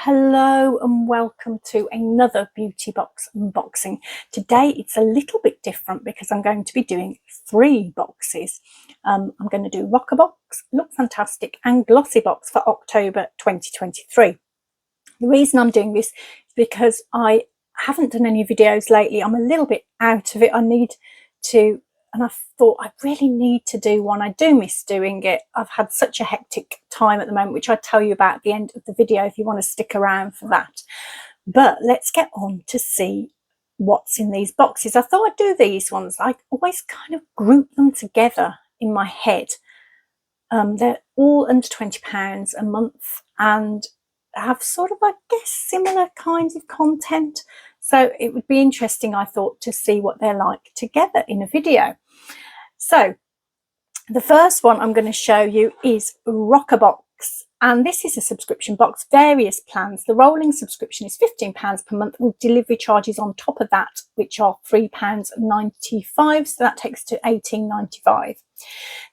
Hello and welcome to another beauty box unboxing. Today it's a little bit different because I'm going to be doing 3 boxes. I'm going to do Roccabox, LookFantastic and Glossybox for October 2023. The reason I'm doing this is because I haven't done any videos lately. I'm a little bit out of it. And I thought I really need to do one. I do miss doing it. I've had such a hectic time at the moment, which I'll tell you about at the end of the video if you want to stick around for that. But let's get on to see what's in these boxes. I thought I'd do these ones. I always kind of group them together in my head. They're all under £20 a month and have sort of, I guess, similar kinds of content. So it would be interesting, I thought, to see what they're like together in a video. So the first one I'm going to show you is Roccabox, and this is a subscription box, various plans. The rolling subscription is £15 per month with delivery charges on top of that, which are £3.95, so that takes to £18.95.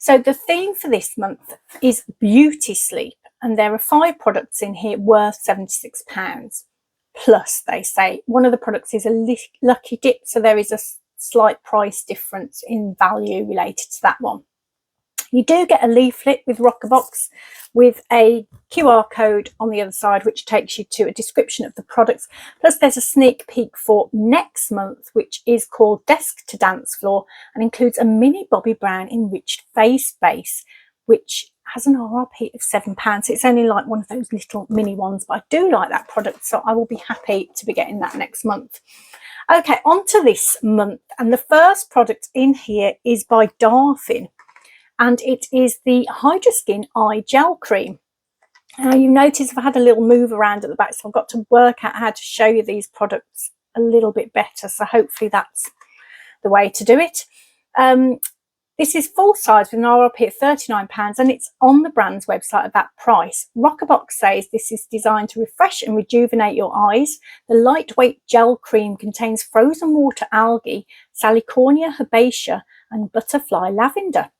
So the theme for this month is beauty sleep, and there are 5 products in here worth £76. Plus, they say one of the products is a lucky dip, so there is a slight price difference in value related to that one. You do get a leaflet with Roccabox with a QR code on the other side, which takes you to a description of the products. Plus, there's a sneak peek for next month, which is called Desk to Dance Floor and includes a mini Bobbi Brown enriched face base, which has an RRP of £7. It's only like one of those little mini ones, but I do like that product, so I will be happy to be getting that next month. Okay, on to this month, and the first product in here is by Darfin, and it is the Hydra-Skin Eye Gel Cream. Now, you notice I've had a little move around at the back, so I've got to work out how to show you these products a little bit better, so hopefully that's the way to do it. This is full size with an RRP of £39 and it's on the brand's website at that price. Roccabox says this is designed to refresh and rejuvenate your eyes. The lightweight gel cream contains frozen water algae, Salicornia herbaceae and butterfly lavender.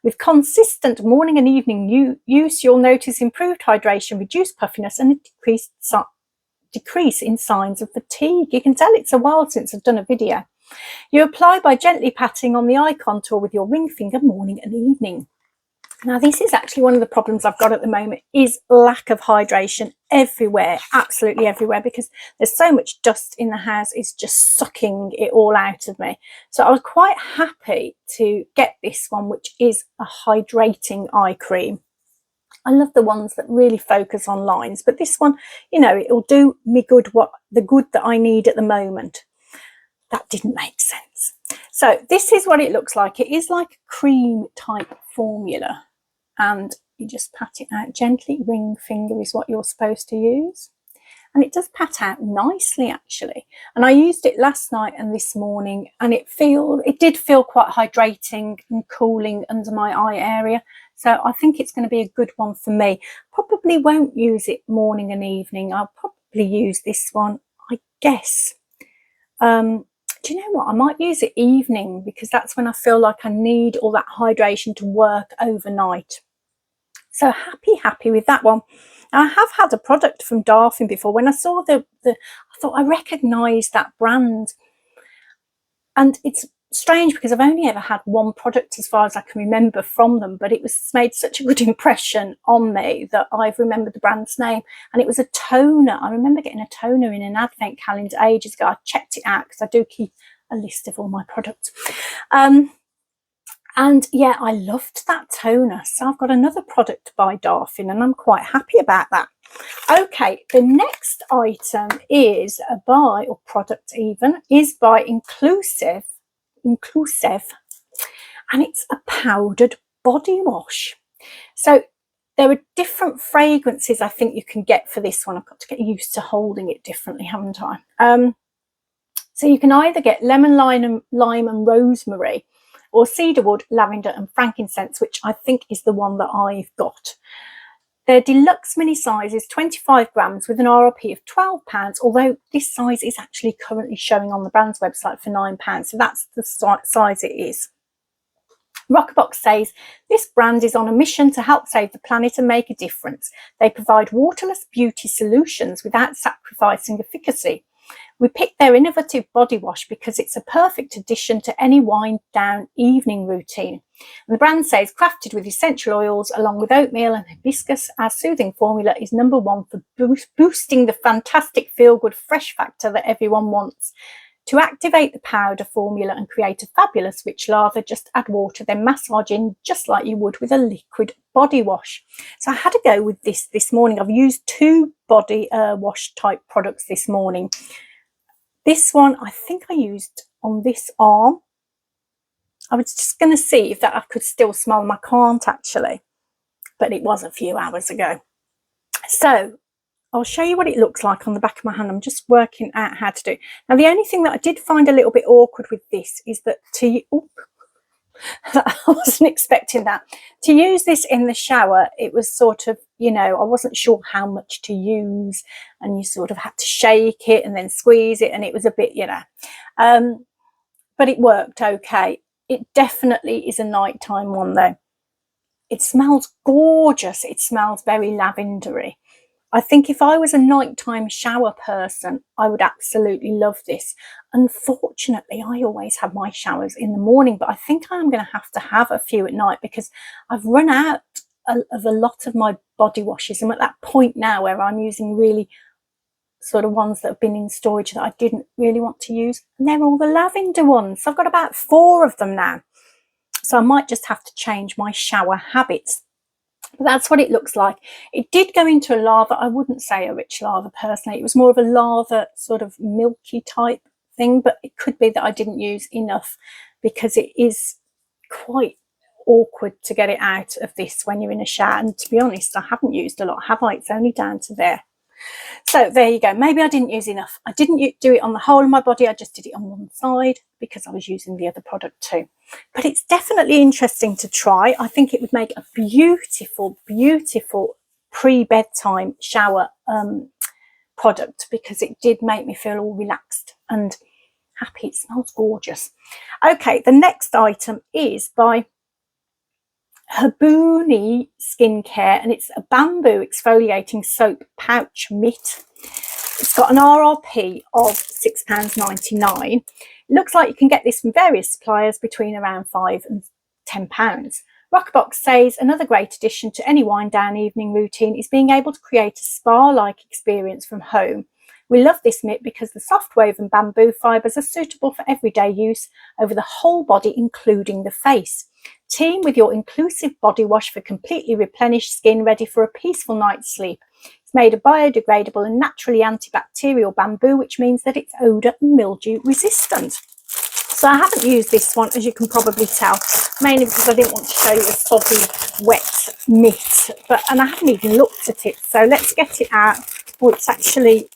With consistent morning and evening use, you'll notice improved hydration, reduced puffiness and a decrease in signs of fatigue. You can tell it's a while since I've done a video. You apply by gently patting on the eye contour with your ring finger morning and evening. Now, this is actually one of the problems I've got at the moment, is lack of hydration everywhere, absolutely everywhere, because there's so much dust in the house. It's just sucking it all out of me. So I was quite happy to get this one, which is a hydrating eye cream. I love the ones that really focus on lines, but this one, you know, it'll do me good, the good that I need at the moment. That didn't make sense. So this is what it looks like. It is like a cream type formula, and you just pat it out gently. Ring finger is what you're supposed to use, and it does pat out nicely actually. And I used it last night and this morning, and it did feel quite hydrating and cooling under my eye area. So I think it's going to be a good one for me. Probably won't use it morning and evening. I'll probably use this one, I guess. Do you know what? I might use it evening because that's when I feel like I need all that hydration to work overnight. So happy with that one. Now, I have had a product from Darfin before. When I saw I thought I recognised that brand. And it's strange because I've only ever had one product as far as I can remember from them, but it made such a good impression on me that I've remembered the brand's name. And it was a toner. I remember getting a toner in an advent calendar ages ago. I checked it out because I do keep a list of all my products. And yeah, I loved that toner. So I've got another product by Darfin and I'm quite happy about that. Okay, the next item is by Inclusive, and it's a powdered body wash. So there are different fragrances I think you can get for this one. I've got to get used to holding it differently, haven't I? So you can either get lemon, lime and rosemary, or cedarwood, lavender and frankincense, which I think is the one that I've got. They're deluxe mini sizes, 25 grams with an RRP of £12, although this size is actually currently showing on the brand's website for £9. So that's the size it is. Roccabox says, this brand is on a mission to help save the planet and make a difference. They provide waterless beauty solutions without sacrificing efficacy. We picked their innovative body wash because it's a perfect addition to any wind-down evening routine. And the brand says, crafted with essential oils along with oatmeal and hibiscus, our soothing formula is #1 for boosting the fantastic feel-good fresh factor that everyone wants. To activate the powder formula and create a fabulous rich lather, just add water, then massage in just like you would with a liquid body wash. So I had to go with this morning. I've used 2 body wash type products this morning. This one, I think I used on this arm. I was just going to see if that I could still smell them. I can't actually, but it was a few hours ago. So I'll show you what it looks like on the back of my hand. I'm just working out how to do it. Now, the only thing that I did find a little bit awkward with this is that I wasn't expecting that. To use this in the shower, it was sort of, you know, I wasn't sure how much to use, and you sort of had to shake it and then squeeze it, and it was a bit, you know, but it worked okay. It definitely is a nighttime one though. It smells gorgeous. It smells very lavendery. I think if I was a nighttime shower person, I would absolutely love this. Unfortunately, I always have my showers in the morning, but I think I'm going to have a few at night because I've run out of a lot of my body washes. I'm at that point now where I'm using really sort of ones that have been in storage that I didn't really want to use. And they're all the lavender ones. So I've got about 4 of them now. So I might just have to change my shower habits. But that's what it looks like. It did go into a lather. I wouldn't say a rich lather personally. It was more of a lather, sort of milky type thing, but it could be that I didn't use enough because it is quite awkward to get it out of this when you're in a shower. And to be honest, I haven't used a lot, have I? It's only down to there. So there you go. Maybe I didn't use enough. I didn't do it on the whole of my body. I just did it on one side because I was using the other product too. But it's definitely interesting to try. I think it would make a beautiful, beautiful pre-bedtime shower product because it did make me feel all relaxed and happy. It smells gorgeous. Okay, the next item is by Habuni Skincare, and it's a bamboo exfoliating soap pouch mitt. It's got an RRP of £6.99. It looks like you can get this from various suppliers between around £5 and £10. Roccabox says another great addition to any wind down evening routine is being able to create a spa-like experience from home. We love this mitt because the soft woven bamboo fibres are suitable for everyday use over the whole body, including the face. Team with your inclusive body wash for completely replenished skin ready for a peaceful night's sleep. It's made of biodegradable and naturally antibacterial bamboo, which means that it's odour and mildew resistant. So I haven't used this one, as you can probably tell, mainly because I didn't want to show you a soggy, wet mitt. And I haven't even looked at it. So let's get it out. Oh, it's actually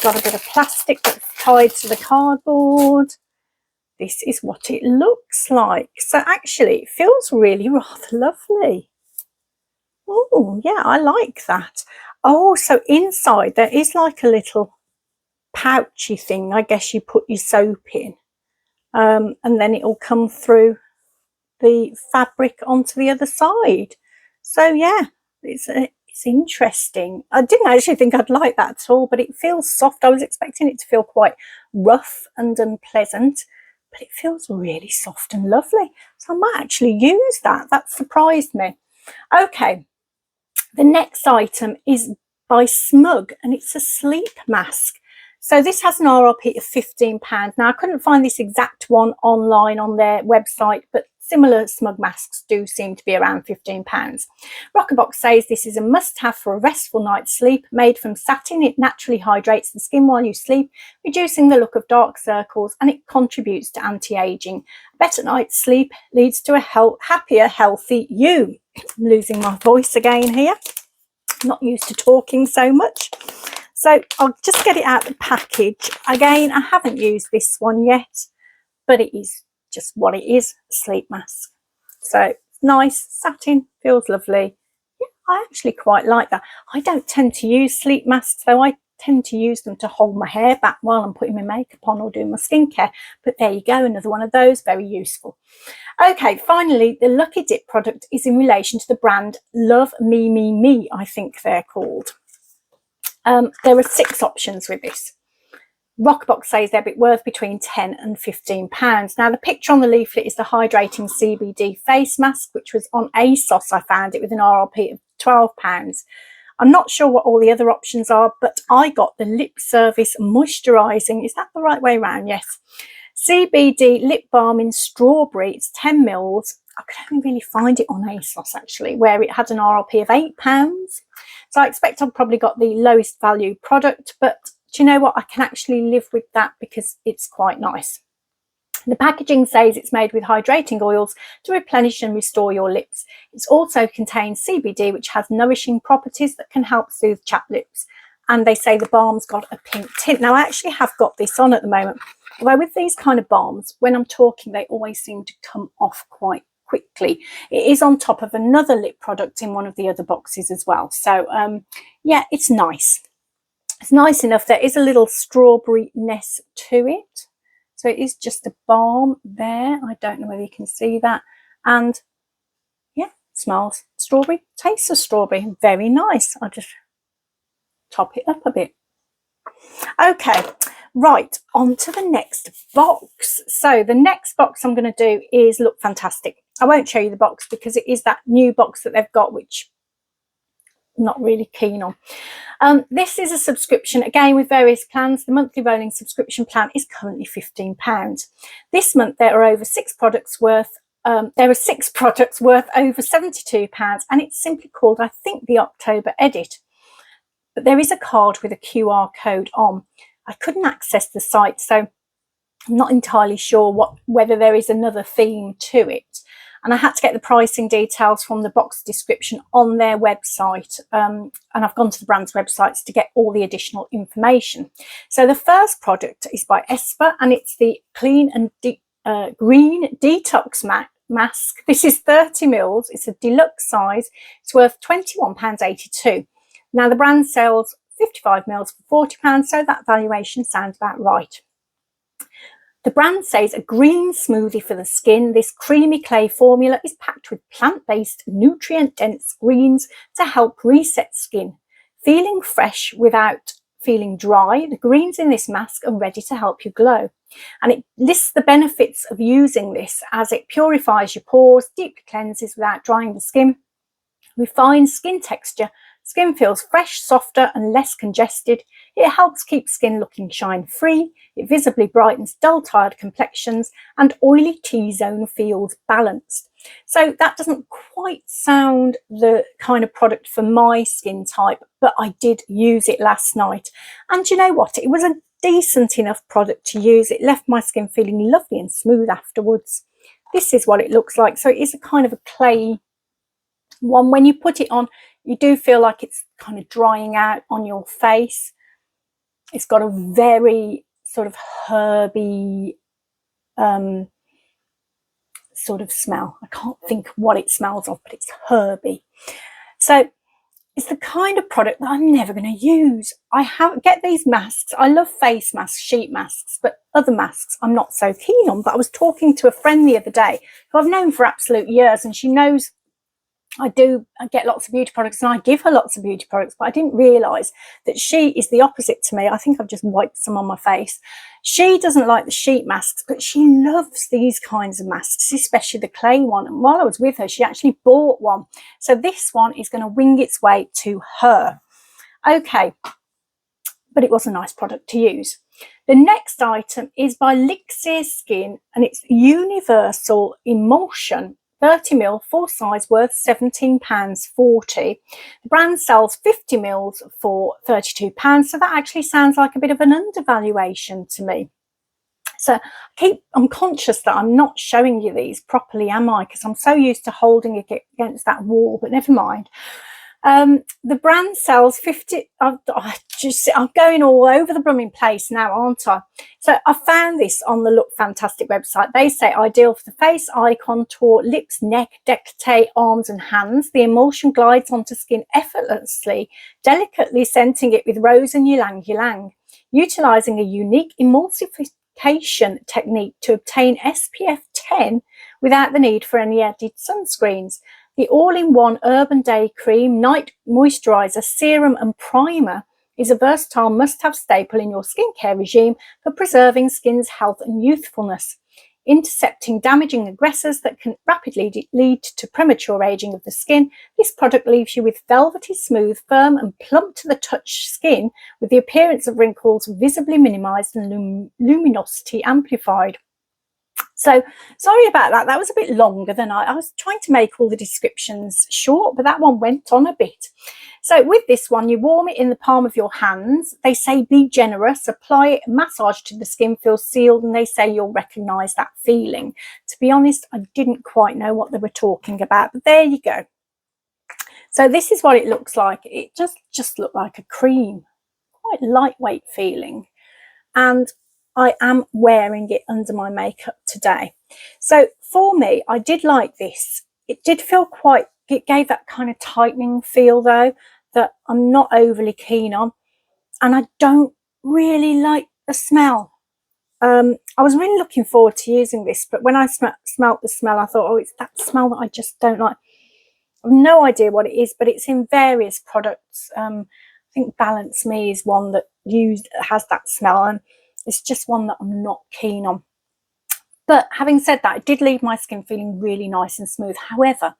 got a bit of plastic that's tied to the cardboard. This is what it looks like. So actually it feels really rather lovely. Oh yeah, I like that. Oh, so inside there is like a little pouchy thing. I guess you put your soap in, and then it'll come through the fabric onto the other side. So yeah, it's interesting. I didn't actually think I'd like that at all, but it feels soft. I was expecting it to feel quite rough and unpleasant, but it feels really soft and lovely. So I might actually use that. That surprised me. Okay, the next item is by Smug, and it's a sleep mask. So this has an RRP of £15. Now, I couldn't find this exact one online on their website, but similar Smug masks do seem to be around £15. Roccabox says this is a must-have for a restful night's sleep. Made from satin, it naturally hydrates the skin while you sleep, reducing the look of dark circles, and it contributes to anti-aging. A better night's sleep leads to a happier, healthy you. I'm losing my voice again here. I'm not used to talking so much. So I'll just get it out of the package. Again, I haven't used this one yet, but it is just what it is, a sleep mask. So nice, satin, feels lovely. Yeah, I actually quite like that. I don't tend to use sleep masks, though. I tend to use them to hold my hair back while I'm putting my makeup on or doing my skincare. But there you go, another one of those, very useful. Okay, finally, the Lucky Dip product is in relation to the brand Love Me Me Me, I think they're called. There are 6 options with this. Roccabox says they're worth between £10 and £15. Now, the picture on the leaflet is the hydrating CBD face mask, which was on ASOS. I found it with an RRP of £12. I'm not sure what all the other options are, but I got the Lip Service Moisturising. Is that the right way around? Yes. CBD lip balm in strawberry. It's 10 mils. I could only really find it on ASOS, actually, where it had an RRP of £8. So I expect I've probably got the lowest value product, but do you know what? I can actually live with that because it's quite nice. The packaging says it's made with hydrating oils to replenish and restore your lips. It also contains CBD, which has nourishing properties that can help soothe chapped lips. And they say the balm's got a pink tint. Now, I actually have got this on at the moment. Although with these kind of balms, when I'm talking, they always seem to come off quite quickly. It is on top of another lip product in one of the other boxes as well. So, yeah, it's nice. It's nice enough. There is a little strawberry-ness to it. So it is just a balm there. I don't know whether you can see that. And yeah, smells strawberry, tastes of strawberry. Very nice. I'll just top it up a bit. Okay, right, on to the next box. So the next box I'm going to do is LookFantastic. I won't show you the box because it is that new box that they've got, which not really keen on. This is a subscription, again with various plans. The monthly rolling subscription plan is currently £15. This month there are over 6 products worth over £72, and it's simply called, I think, the October edit. But there is a card with a QR code on. I couldn't access the site, so I'm not entirely sure whether there is another theme to it. And I had to get the pricing details from the box description on their website. And I've gone to the brand's websites to get all the additional information. So the first product is by Esper, and it's the Clean and Green Detox Mask. This is 30 mils. It's a deluxe size. It's worth £21.82. Now, the brand sells 55 mils for £40, so that valuation sounds about right. The brand says a green smoothie for the skin. This creamy clay formula is packed with plant-based, nutrient-dense greens to help reset skin. Feeling fresh without feeling dry, the greens in this mask are ready to help you glow. And it lists the benefits of using this, as it purifies your pores, deeply cleanses without drying the skin, refines skin texture. Skin feels fresh, softer and less congested. It helps keep skin looking shine-free. It visibly brightens dull, tired complexions, and oily T-zone feels balanced. So that doesn't quite sound the kind of product for my skin type, but I did use it last night. And you know what? It was a decent enough product to use. It left my skin feeling lovely and smooth afterwards. This is what it looks like. So it is a kind of a clay one. When you put it on, you do feel like it's kind of drying out on your face. It's got a very sort of herby sort of smell. I can't think what it smells of, but it's herby. So it's the kind of product that I'm never going to use. I get these masks. I love face masks, sheet masks, but other masks I'm not so keen on. But I was talking to a friend the other day who I've known for absolute years, and she knows I get lots of beauty products, and I give her lots of beauty products, but I didn't realise that she is the opposite to me. I think I've just wiped some on my face. She doesn't like the sheet masks, but she loves these kinds of masks, especially the clay one. And while I was with her, she actually bought one. So this one is going to wing its way to her. Okay, but it was a nice product to use. The next item is by Elixir Skin, and it's Universal Emulsion 30 ml, full size, worth £17.40. The brand sells 50 mils for £32, so that actually sounds like a bit of an undervaluation to me. So I'm conscious that I'm not showing you these properly, am I? Because I'm so used to holding it against that wall, but never mind. The brand sells 50. I'm going all over the blooming place now, aren't I? So I found this on the LookFantastic website. They say ideal for the face, eye contour, lips, neck, décolleté, arms and hands. The emulsion glides onto skin effortlessly, delicately scenting it with rose and ylang ylang, utilising a unique emulsification technique to obtain SPF 10 without the need for any added sunscreens. The all-in-one Urban Day Cream, Night Moisturiser, Serum and Primer is a versatile must-have staple in your skincare regime for preserving skin's health and youthfulness, intercepting damaging aggressors that can rapidly lead to premature aging of the skin. This product leaves you with velvety, smooth, firm and plump to the touch skin with the appearance of wrinkles visibly minimised and luminosity amplified. So sorry about that. That was a bit longer than I was trying to make all the descriptions short, but that one went on a bit. So with this one, you warm it in the palm of your hands. They say be generous, apply it, massage to the skin, feel sealed, and they say you'll recognise that feeling. To be honest, I didn't quite know what they were talking about, but there you go. So this is what it looks like. It just looked like a cream, quite lightweight feeling. And I am wearing it under my makeup today. So for me, I did like this. It did feel it gave that kind of tightening feel though, that I'm not overly keen on. And I don't really like the smell. I was really looking forward to using this, but when I smelt the smell, I thought, oh, it's that smell that I just don't like. I have no idea what it is, but it's in various products. I think Balance Me is one that has that smell, and it's just one that I'm not keen on. But having said that, it did leave my skin feeling really nice and smooth. However,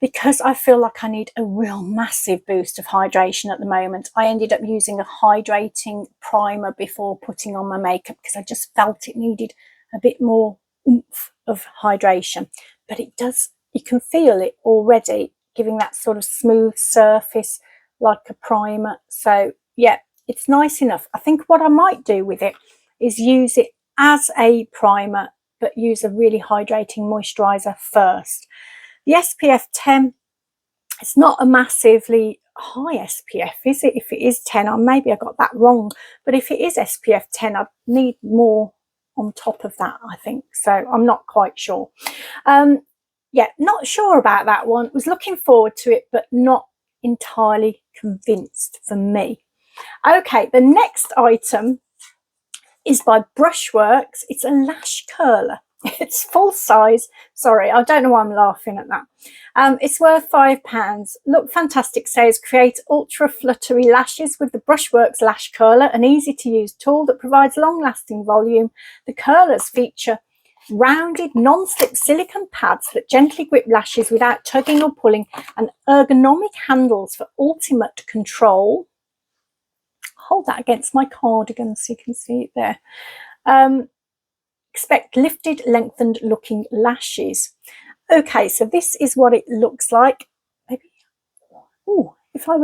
because I feel like I need a real massive boost of hydration at the moment, I ended up using a hydrating primer before putting on my makeup because I just felt it needed a bit more oomph of hydration. But it does, you can feel it already, giving that sort of smooth surface like a primer. So yeah, it's nice enough. I think what I might do with it is use it as a primer, but use a really hydrating moisturiser first. The SPF 10, it's not a massively high SPF, is it? If it is 10, or maybe I got that wrong, but if it is SPF 10, I'd need more on top of that, I think. So I'm not quite sure. Yeah, not sure about that one. Was looking forward to it, but not entirely convinced for me. Okay, the next item is by Brushworks. It's a lash curler. It's full size. Sorry, I don't know why I'm laughing at that. It's worth £5. LookFantastic says create ultra fluttery lashes with the Brushworks lash curler, an easy to use tool that provides long lasting volume. The curlers feature rounded non-slip silicone pads that gently grip lashes without tugging or pulling, and ergonomic handles for ultimate control. Hold that against my cardigan so you can see it there. Expect lifted, lengthened looking lashes. Okay, so this is what it looks like. Maybe, oh, if I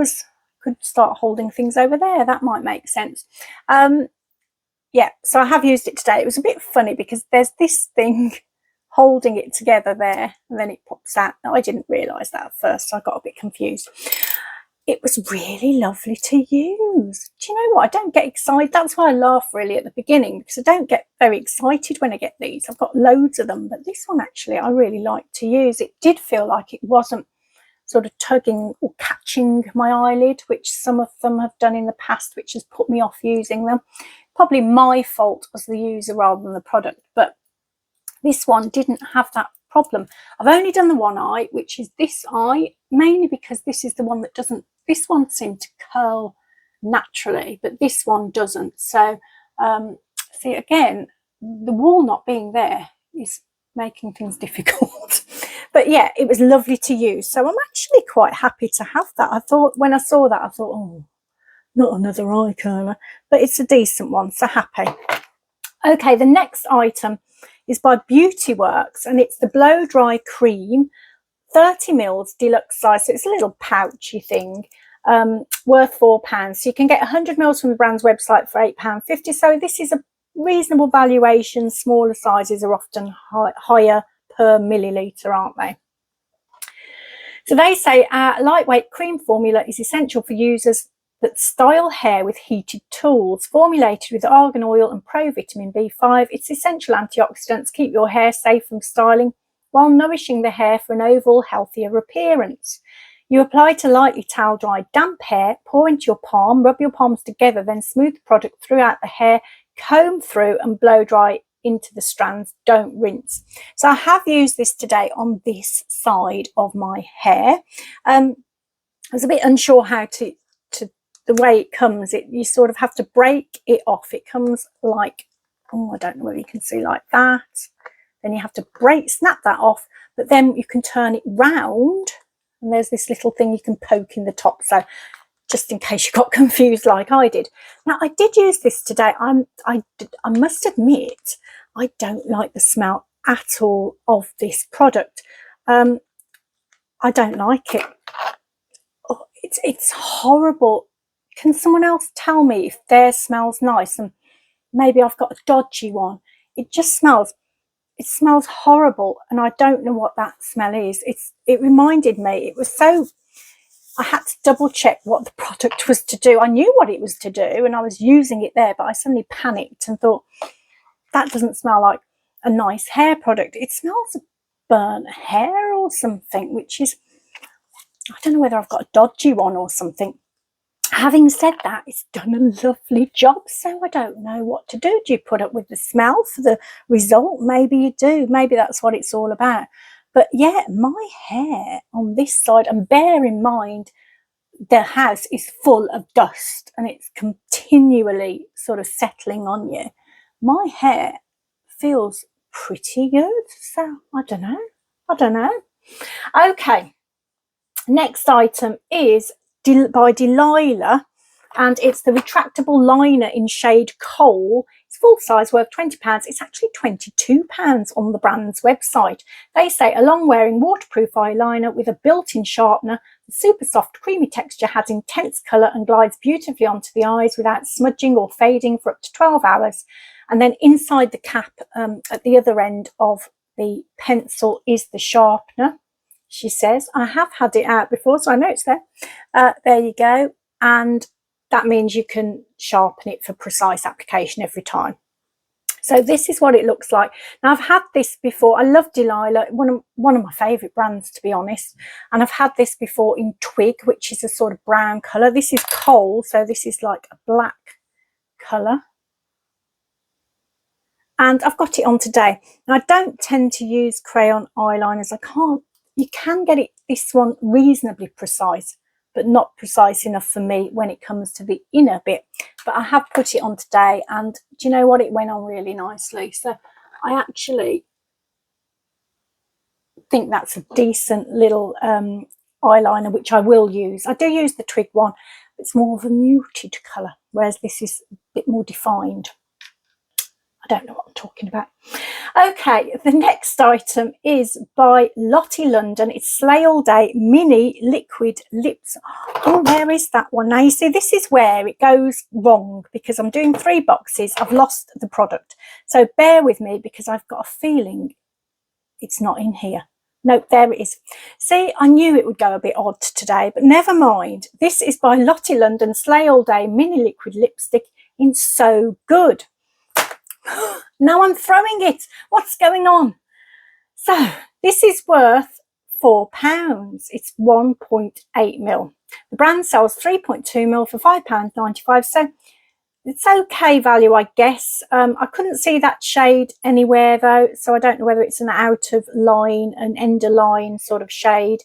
could start holding things over there, that might make sense. Yeah, so I have used it today. It was a bit funny because there's this thing holding it together there, and then it pops out. Now, I didn't realise that at first, so I got a bit confused. It was really lovely to use. Do you know what? I don't get excited. That's why I laugh really at the beginning, because I don't get very excited when I get these. I've got loads of them, but this one actually I really like to use. It did feel like it wasn't sort of tugging or catching my eyelid, which some of them have done in the past, which has put me off using them. Probably my fault as the user rather than the product, but this one didn't have that problem. I've only done the one eye, which is this eye, mainly because this is the one that doesn't, this one seemed to curl naturally, but this one doesn't. So see, again, the wall not being there is making things difficult. But yeah, it was lovely to use. So I'm actually quite happy to have that. I thought, when I saw that, I thought, oh, not another eye curler, but it's a decent one, so happy. Okay, the next item is by Beautyworks, and it's the Blow Dry Cream, 30 mils deluxe size. So it's a little pouchy thing, worth £4. So you can get 100 mils from the brand's website for £8.50. So this is a reasonable valuation. Smaller sizes are often higher per milliliter, aren't they? So they say our lightweight cream formula is essential for users that style hair with heated tools. Formulated with argan oil and provitamin B5, its essential antioxidants keep your hair safe from styling while nourishing the hair for an overall healthier appearance. You apply to lightly towel dry damp hair, pour into your palm, rub your palms together, then smooth the product throughout the hair, comb through and blow dry into the strands. Don't rinse. So I have used this today on this side of my hair. I was a bit unsure how to the way it comes. You sort of have to break it off. It comes like, oh, I don't know whether you can see, like that. Then you have to snap that off, but then you can turn it round. And there's this little thing you can poke in the top. So just in case you got confused like I did. Now, I did use this today. I must admit, I don't like the smell at all of this product. I don't like it. Oh, it's horrible. Can someone else tell me if theirs smells nice? And maybe I've got a dodgy one. It smells horrible, and I don't know what that smell is. It reminded me, I had to double check what the product was to do. I knew what it was to do and I was using it there, but I suddenly panicked and thought, that doesn't smell like a nice hair product. It smells of burnt hair or something, which is, I don't know whether I've got a dodgy one or something. Having said that, it's done a lovely job, so I don't know what to do. Do you put up with the smell for the result? Maybe you do. Maybe that's what it's all about. But yeah, my hair on this side, and bear in mind, the house is full of dust and it's continually sort of settling on you. My hair feels pretty good. So I don't know. Okay. Next item is by Delilah, and it's the retractable liner in shade Coal. It's full size, worth £20. It's actually £22 on the brand's website. They say a long wearing waterproof eyeliner with a built-in sharpener. The super soft creamy texture has intense colour and glides beautifully onto the eyes without smudging or fading for up to 12 hours. And then inside the cap, at the other end of the pencil, is the sharpener. She says, I have had it out before, so I know it's there. There you go. And that means you can sharpen it for precise application every time. So this is what it looks like. Now, I've had this before. I love Delilah, one of my favourite brands, to be honest. And I've had this before in Twig, which is a sort of brown colour. This is Coal, so this is like a black colour. And I've got it on today. Now, I don't tend to use crayon eyeliners. You can get this one reasonably precise, but not precise enough for me when it comes to the inner bit. But I have put it on today, and do you know what? It went on really nicely. So I actually think that's a decent little eyeliner, which I will use. I do use the Twig one. It's more of a muted colour, whereas this is a bit more defined. I don't know what I'm talking about. Okay, the next item is by Lottie London. It's Slay All Day Mini Liquid Lips. Oh, where is that one? Now, you see, this is where it goes wrong because I'm doing 3 boxes. I've lost the product. So bear with me because I've got a feeling it's not in here. No, there it is. See, I knew it would go a bit odd today, but never mind. This is by Lottie London Slay All Day Mini Liquid Lipstick in So Good. Now I'm throwing it. What's going on? So this is worth £4. It's 1.8ml. The brand sells 3.2ml for £5.95. So it's okay value, I guess. I couldn't see that shade anywhere though, so I don't know whether it's an out of line, an end of line sort of shade.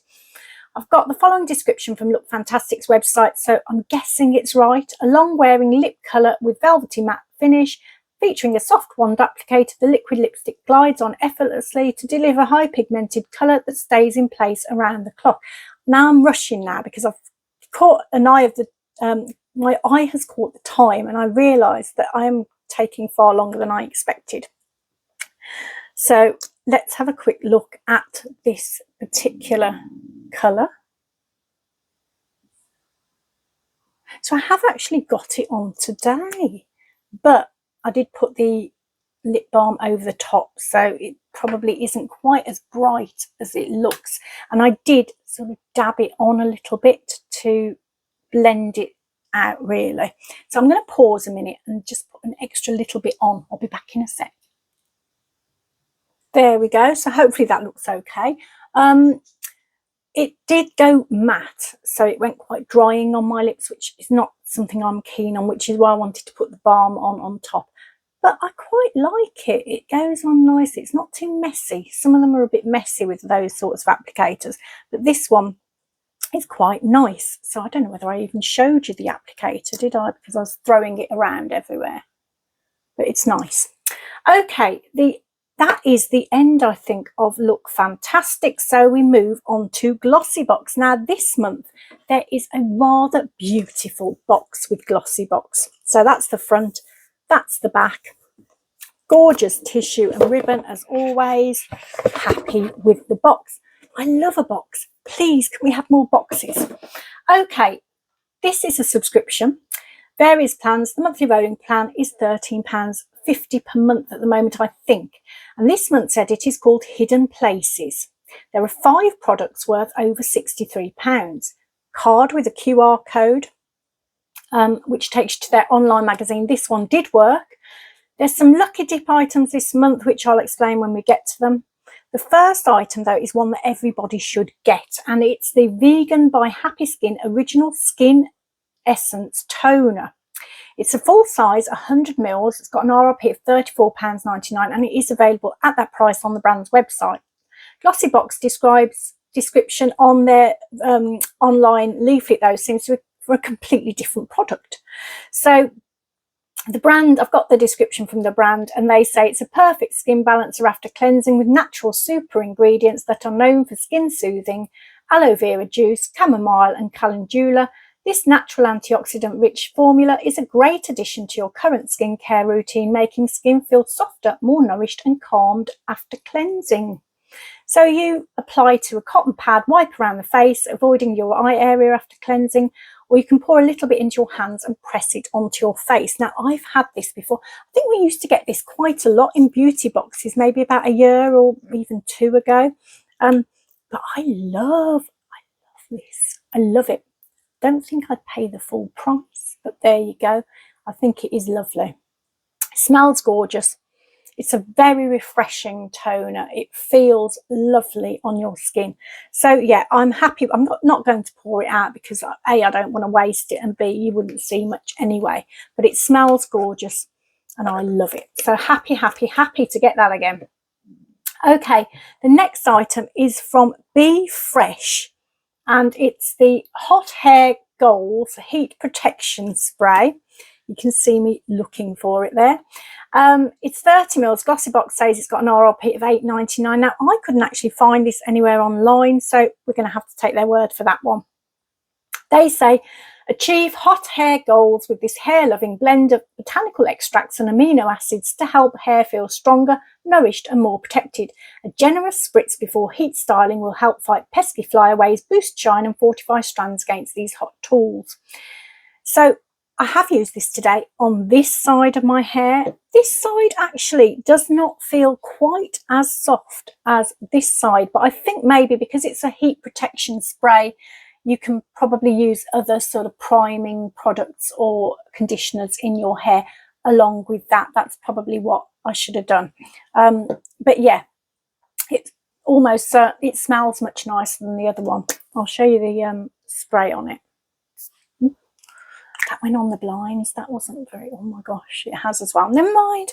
I've got the following description from LookFantastic's website, so I'm guessing it's right. A long wearing lip colour with velvety matte finish. Featuring a soft wand applicator, the liquid lipstick glides on effortlessly to deliver high pigmented colour that stays in place around the clock. Now I'm rushing now because I've caught an eye of my eye has caught the time, and I realised that I am taking far longer than I expected. So let's have a quick look at this particular colour. So I have actually got it on today, but I did put the lip balm over the top, so it probably isn't quite as bright as it looks, and I did sort of dab it on a little bit to blend it out really. So I'm going to pause a minute and just put an extra little bit on. I'll be back in a sec. There we go. So hopefully that looks okay. It did go matte, so it went quite drying on my lips, which is not something I'm keen on, which is why I wanted to put the balm on top. But I quite like it. It goes on nicely. It's not too messy. Some of them are a bit messy with those sorts of applicators, but this one is quite nice. So I don't know whether I even showed you the applicator, did I? Because I was throwing it around everywhere. But it's nice. Okay, that is the end, I think, of LookFantastic. So we move on to Glossybox. Now, this month, there is a rather beautiful box with Glossybox. So that's the front, that's the back. Gorgeous tissue and ribbon, as always. Happy with the box. I love a box. Please, can we have more boxes? Okay, this is a subscription. Various plans. The monthly rolling plan is £13.50 per month at the moment, I think. And this month's edit is called Hidden Places. There are 5 products worth over £63. Card with a QR code, which takes you to their online magazine. This one did work. There's some lucky dip items this month, which I'll explain when we get to them. The first item, though, is one that everybody should get, and it's the Vegan by Happy Skin Original Skin Essence Toner. It's a full size 100ml. It's got an RRP of £34.99, and it is available at that price on the brand's website. Glossybox description on their online leaflet, though, seems to be for a completely different product. So the brand, I've got the description from the brand, and they say it's a perfect skin balancer after cleansing with natural super ingredients that are known for skin soothing: aloe vera juice, chamomile and calendula. This natural antioxidant rich formula is a great addition to your current skincare routine, making skin feel softer, more nourished and calmed after cleansing. So you apply to a cotton pad, wipe around the face, avoiding your eye area after cleansing, or you can pour a little bit into your hands and press it onto your face. Now, I've had this before. I think we used to get this quite a lot in beauty boxes, maybe about a year or even 2 ago. But I love this. I love it. Don't think I'd pay the full price, but there you go. I think it is lovely. It smells gorgeous. It's a very refreshing toner. It feels lovely on your skin. So yeah, I'm happy. I'm not going to pour it out because A, I don't want to waste it, and B, you wouldn't see much anyway. But it smells gorgeous and I love it. So happy to get that again. Okay, the next item is from Be Fresh, and it's the Hot Hair Goals Heat Protection Spray. You can see me looking for it there. It's 30ml. Glossybox says it's got an RRP of £8.99. Now, I couldn't actually find this anywhere online, so we're going to have to take their word for that one. They say, achieve hot hair goals with this hair-loving blend of botanical extracts and amino acids to help hair feel stronger, nourished and more protected. A generous spritz before heat styling will help fight pesky flyaways, boost shine and fortify strands against these hot tools. So I have used this today on this side of my hair. This side actually does not feel quite as soft as this side, but I think maybe because it's a heat protection spray, you can probably use other sort of priming products or conditioners in your hair along with that. That's probably what I should have done. But yeah, it almost, it smells much nicer than the other one. I'll show you the spray on it. That went on the blinds. That wasn't very, oh my gosh, it has as well. Never mind.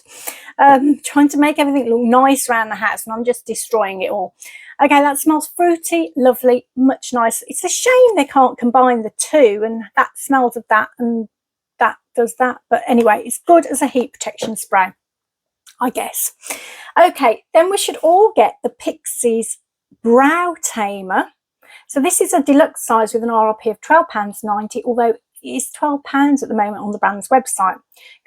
Trying to make everything look nice around the house and I'm just destroying it all. Okay, that smells fruity, lovely, much nicer. It's a shame they can't combine the two, and that smells of that and that does that. But anyway, it's good as a heat protection spray, I guess. Okay, then we should all get the Pixies Brow Tamer. So this is a deluxe size with an RRP of £12.90, although it is £12 at the moment on the brand's website.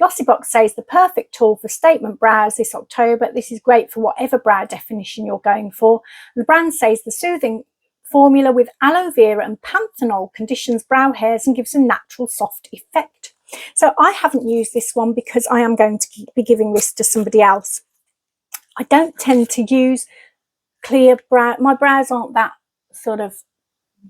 Glossybox says the perfect tool for statement brows this October. This is great for whatever brow definition you're going for. The brand says the soothing formula with aloe vera and panthenol conditions brow hairs and gives a natural soft effect. So I haven't used this one because I am going to be giving this to somebody else. I don't tend to use clear brow. My brows aren't that sort of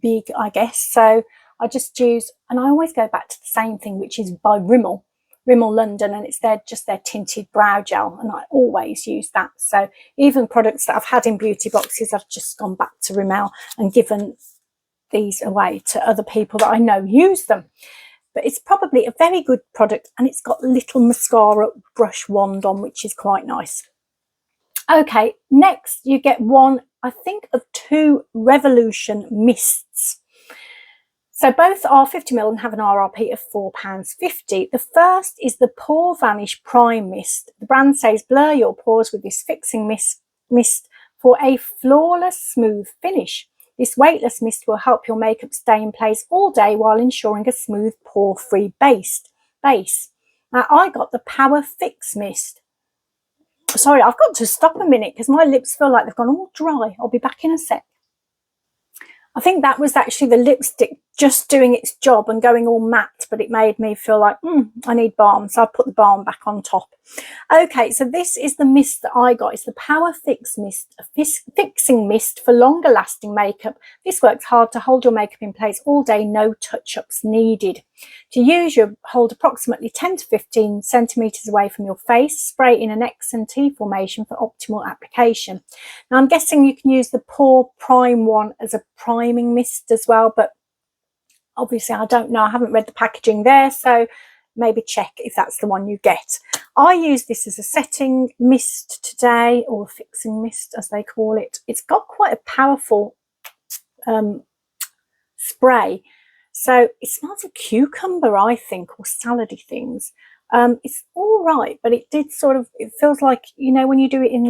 big, I guess, so I just use, and I always go back to the same thing, which is by Rimmel London, and it's just their tinted brow gel, and I always use that. So even products that I've had in beauty boxes, I've just gone back to Rimmel and given these away to other people that I know use them. But it's probably a very good product, and it's got little mascara brush wand on, which is quite nice. Okay, next you get one, I think, of two Revolution mists. So both are 50ml and have an RRP of £4.50. The first is the Pore Vanish Prime Mist. The brand says blur your pores with this fixing mist for a flawless smooth finish. This weightless mist will help your makeup stay in place all day while ensuring a smooth, pore-free base. Now, I got the Power Fix Mist. Sorry, I've got to stop a minute because my lips feel like they've gone all dry. I'll be back in a sec. I think that was actually the lipstick just doing its job and going all matte, but it made me feel like, I need balm. So I put the balm back on top. Okay, so this is the mist that I got. It's the Power Fix Mist, a fixing mist for longer lasting makeup. This works hard to hold your makeup in place all day, no touch-ups needed. To use, you hold approximately 10 to 15 centimetres away from your face. Spray in an X and T formation for optimal application. Now, I'm guessing you can use the Pore Prime one as a priming mist as well, but obviously I don't know. I haven't read the packaging there, so maybe check if that's the one you get. I use this as a setting mist today, or a fixing mist as they call it. It's got quite a powerful spray. So it smells of cucumber, I think, or salady things. It's all right, but it did sort of, it feels like, you know, when you do it in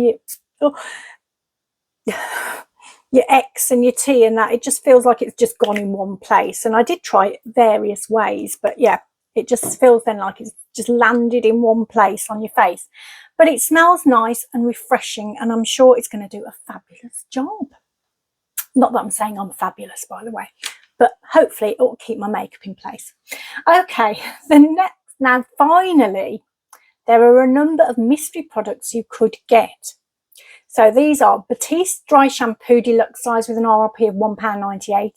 your X and your T and that, it just feels like it's just gone in one place. And I did try it various ways, but yeah, it just feels then like it's just landed in one place on your face. But it smells nice and refreshing, and I'm sure it's going to do a fabulous job. Not that I'm saying I'm fabulous, by the way, but hopefully it will keep my makeup in place. Okay, now finally, there are a number of mystery products you could get. So these are Batiste Dry Shampoo Deluxe Size with an RRP of £1.98,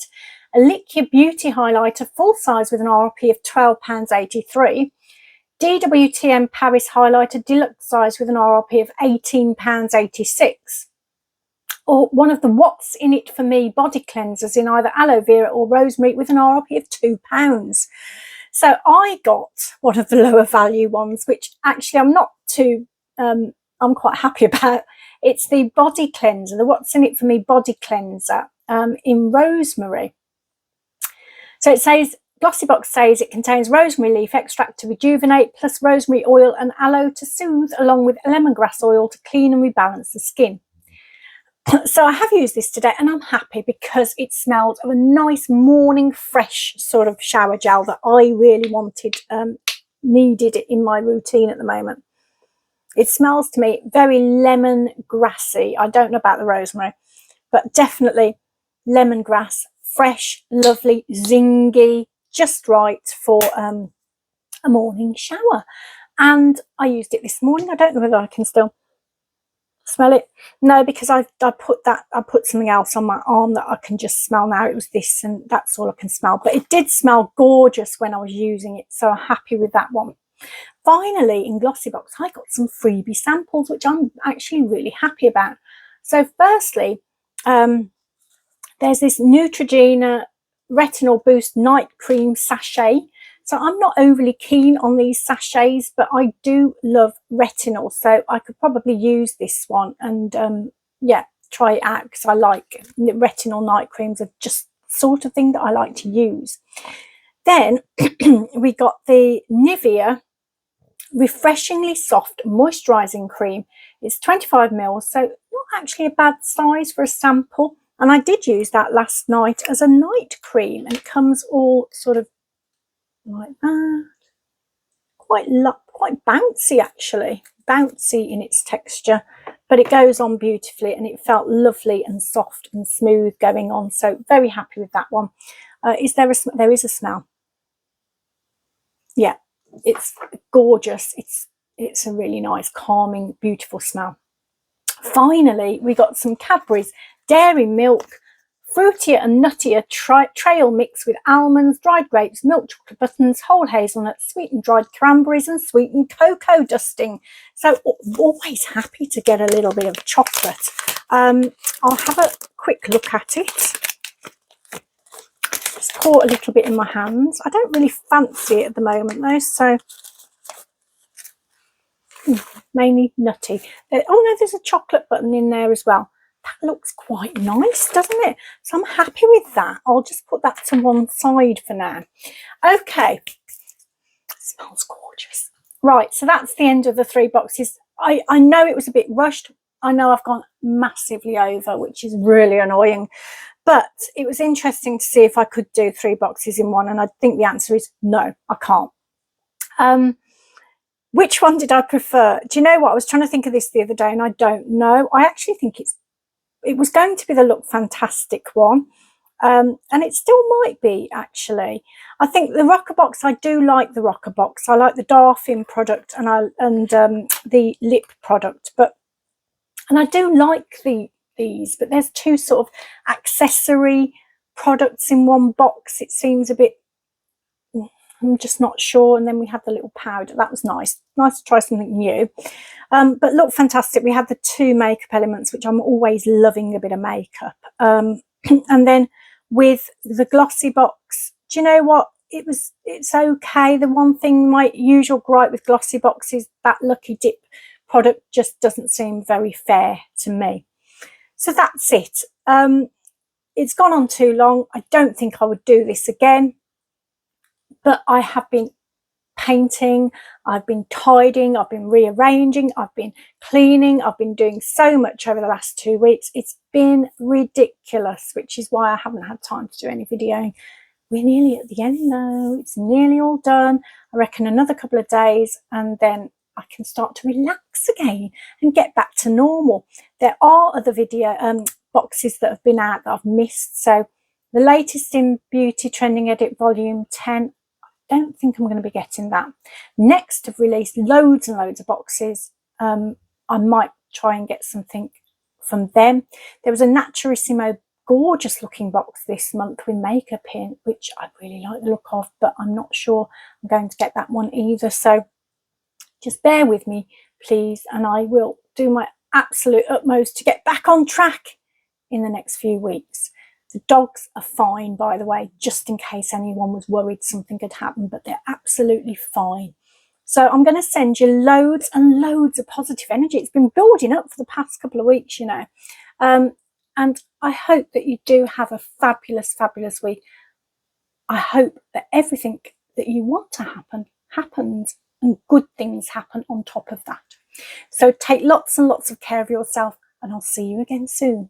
a Liquid Beauty Highlighter full size with an RRP of £12.83, DWTM Paris Highlighter Deluxe Size with an RRP of £18.86, or one of the What's In It For Me body cleansers in either aloe vera or rosemary with an RRP of £2. So I got one of the lower value ones, which actually I'm not too, I'm quite happy about. It's the body cleanser, the What's In It For Me body cleanser in rosemary. So it says, Glossybox says it contains rosemary leaf extract to rejuvenate, plus rosemary oil and aloe to soothe, along with lemongrass oil to clean and rebalance the skin. So I have used this today and I'm happy because it smelled of a nice morning fresh sort of shower gel that I really wanted, needed in my routine at the moment. It smells to me very lemongrassy. I don't know about the rosemary, but definitely lemongrass, fresh, lovely, zingy, just right for a morning shower. And I used it this morning. I don't know whether I can still smell it. No, because I put something else on my arm that I can just smell now. It was this, and that's all I can smell. But it did smell gorgeous when I was using it, so I'm happy with that one. Finally, in Glossybox, I got some freebie samples, which I'm actually really happy about. So firstly, there's this Neutrogena Retinol Boost Night Cream Sachet. So I'm not overly keen on these sachets, but I do love retinol. So I could probably use this one and, yeah, try it out because I like retinol night creams are just the sort of thing that I like to use. Then we got the Nivea Refreshingly Soft Moisturising Cream. It's 25ml, so not actually a bad size for a sample. And I did use that last night as a night cream, and it comes all sort of like that. Quite bouncy actually, bouncy in its texture, but it goes on beautifully and it felt lovely and soft and smooth going on. So very happy with that one. There is a smell. Yeah, it's gorgeous. It's a really nice, calming, beautiful smell. finally we got some Cadbury's Dairy Milk Fruitier and Nuttier Trail Mix with almonds, dried grapes, milk chocolate buttons, whole hazelnuts, sweetened dried cranberries and sweetened cocoa dusting. So always happy to get a little bit of chocolate. I'll have a quick look at it. Just pour a little bit in my hands. I don't really fancy it at the moment though, so mainly nutty. Oh no, there's a chocolate button in there as well. That looks quite nice, doesn't it? So I'm happy with that. I'll just put that to one side for now. Okay, smells gorgeous. Right, so that's the end of the 3 boxes. I know it was a bit rushed. I know I've gone massively over, which is really annoying, but it was interesting to see if I could do 3 boxes in one, and I think the answer is no, I can't. Which one did I prefer? Do you know what? I was trying to think of this the other day and I don't know. I actually think it was going to be the Lookfantastic one, and it still might be actually. I think the Roccabox, I do like the Roccabox. I like the Darfin product and the lip product, and I do like these, but there's 2 sort of accessory products in one box. It seems a bit, I'm just not sure. And then we had the little powder. That was nice to try something new. But Lookfantastic, we had the 2 makeup elements, which I'm always loving a bit of makeup. And then with the Glossybox, do you know what? It's okay. The one thing, my usual gripe with Glossybox is that Lucky Dip product just doesn't seem very fair to me. So that's it. It's gone on too long. I don't think I would do this again, but I have been painting, I've been tidying, I've been rearranging, I've been cleaning, I've been doing so much over the last 2 weeks. It's been ridiculous, which is why I haven't had time to do any videoing. We're nearly at the end though. It's nearly all done. I reckon another couple of days and then I can start to relax again and get back to normal. There are other video boxes that have been out that I've missed. So the latest in Beauty Trending Edit Volume 10, don't think I'm going to be getting that. Next, I've released loads and loads of boxes. I might try and get something from them. There was a Naturissimo gorgeous looking box this month with makeup in, which I really like the look of, but I'm not sure I'm going to get that one either. So just bear with me, please, and I will do my absolute utmost to get back on track in the next few weeks. The dogs are fine, by the way, just in case anyone was worried something had happened, but they're absolutely fine. So I'm going to send you loads and loads of positive energy. It's been building up for the past couple of weeks, you know. And I hope that you do have a fabulous, fabulous week. I hope that everything that you want to happen, happens, and good things happen on top of that. So take lots and lots of care of yourself, and I'll see you again soon.